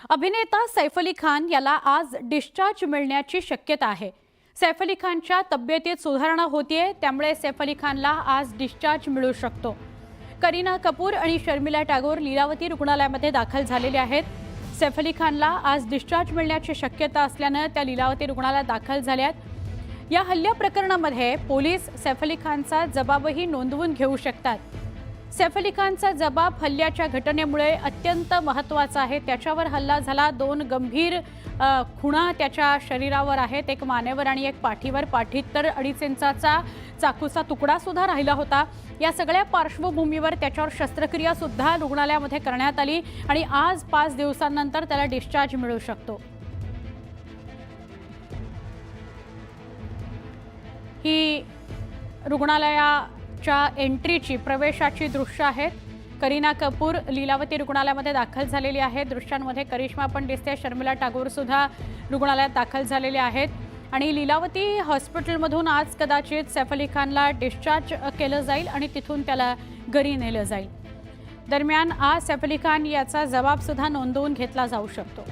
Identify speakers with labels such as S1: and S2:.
S1: अभिनेता सैफ अली खान याला आज डिस्चार्ज मिळण्याची शक्यता आहे। सैफ अली खानच्या तब्येतीत सुधारणा होतीये, त्यामुळे सैफ अली खानला आज डिस्चार्ज मिळू शकतो। करीना कपूर आणि शर्मिला टॅगोर लीलावती रुग्णालयामध्ये दाखल झालेले आहेत। सैफ अली खानला आज डिस्चार्ज मिळण्याची शक्यता असल्याने त्या लीलावती रुग्णालयात दाखल झाल्यात। या हल्ल्या प्रकरणामध्ये पोलीस सैफ अली खानचा जबाबही नोंदवून घेऊ शकतात। सैफ अली खानचा जबाब हल्ल्याच्या घटनेमुळे अत्यंत महत्त्वाचा आहे। त्याच्यावर हल्ला झाला, 2 गंभीर खुणा त्याच्या शरीरावर आहेत, एक मानेवर आणि एक पाठीवर। पाठीत तर 2.5 इंचाचा चाकूचा तुकडा सुद्धा राहिला होता। या सगळ्या पार्श्वभूमीवर त्याच्यावर शस्त्रक्रिया सुद्धा रुग्णालयामध्ये करण्यात आली आणि आज 5 दिवसांनंतर त्याला डिस्चार्ज मिळू शकतो। ही रुग्णालयाच्या एंट्रीची प्रवेशाची दृश्य आहेत। करीना कपूर लीलावती रुग्णालयामध्ये दाखल झालेली आहे। दृश्यांमध्ये करिश्मा पण दिसते, शर्मिला टॅगोर सुद्धा रुग्णालयात दाखल झालेले आहेत आणि लीलावती हॉस्पिटलमधून आज कदाचित सैफ अली खानला डिस्चार्ज केलं जाईल आणि तिथून त्याला घरी नेलं जाईल। दरम्यान आज सैफ अली खान याचा जबाब सुद्धा नोंदवून घेतला जाऊ शकतो।